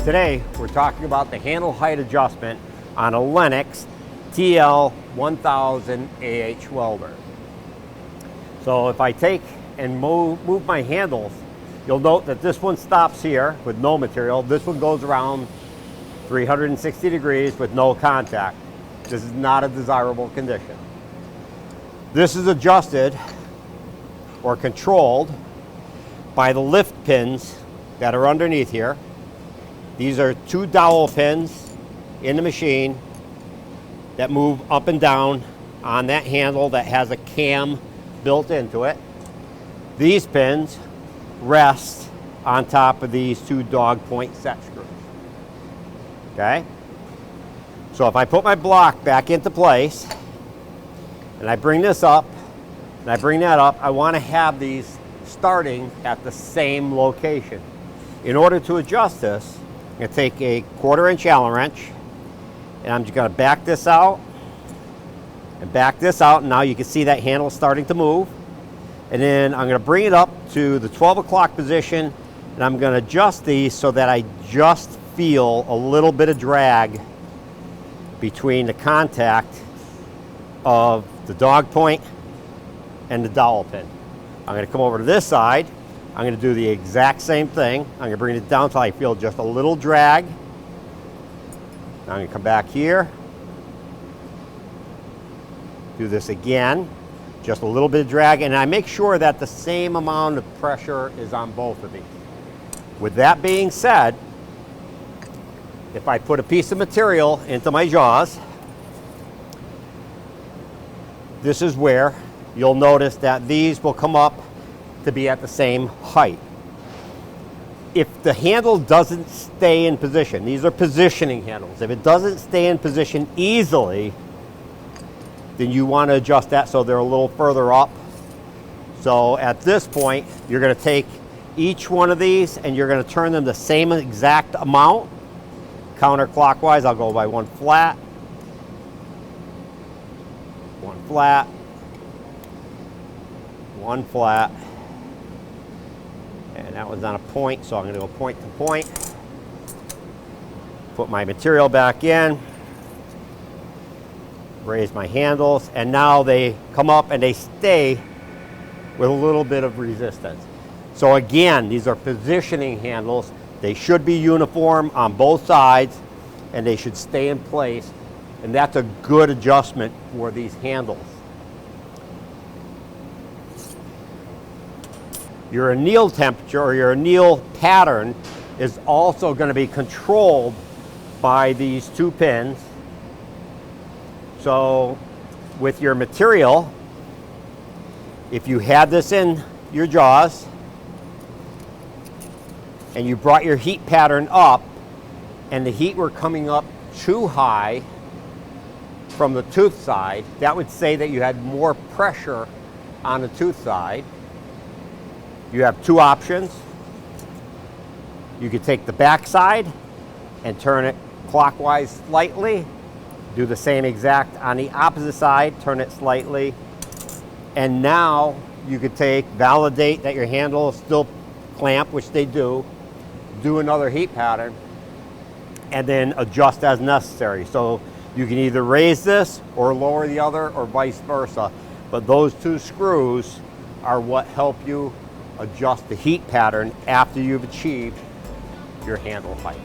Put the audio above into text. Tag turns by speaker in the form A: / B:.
A: Today, we're talking about the handle height adjustment on a Lenox TL-1000AH welder. So if I take and move my handles, you'll note that this one stops here with no material. This one goes around 360 degrees with no contact. This is not a desirable condition. This is adjusted or controlled by the lift pins that are underneath here. These are 2 dowel pins in the machine that move up and down on that handle that has a cam built into it. These pins rest on top of these 2 dog point set screws. Okay? So if I put my block back into place and I bring this up and I bring that up, I want to have these starting at the same location. In order to adjust this, I'm going to take a 1/4 inch Allen wrench and I'm just going to back this out and back this out, and now you can see that handle starting to move. And then I'm going to bring it up to the 12 o'clock position and I'm going to adjust these so that I just feel a little bit of drag between the contact of the dog point and the dowel pin. I'm going to come over to this side. I'm going to do the exact same thing. I'm going to bring it down until I feel just a little drag. Now I'm going to come back here. Do this again. Just a little bit of drag, and I make sure that the same amount of pressure is on both of these. With that being said, if I put a piece of material into my jaws, this is where you'll notice that these will come up to be at the same height. If the handle doesn't stay in position, these are positioning handles. If it doesn't stay in position easily, then you want to adjust that so they're a little further up. So at this point, you're going to take each one of these and you're going to turn them the same exact amount. Counterclockwise, I'll go by 1 flat, 1 flat, 1 flat, and that one's on a point, so I'm going to go point to point. Put my material back in, raise my handles, and now they come up and they stay with a little bit of resistance. So again, these are positioning handles. They should be uniform on both sides and they should stay in place, and that's a good adjustment for these handles. Your anneal temperature or your anneal pattern is also going to be controlled by these 2 pins. So with your material, if you had this in your jaws and you brought your heat pattern up and the heat were coming up too high from the tooth side, that would say that you had more pressure on the tooth side. You have 2 options. You could take the back side and turn it clockwise slightly. Do the same exact on the opposite side, turn it slightly. And now you could validate that your handle is still clamped, which they do another heat pattern, and then adjust as necessary. So you can either raise this or lower the other or vice versa. But those 2 screws are what help you adjust the heat pattern after you've achieved your handle height.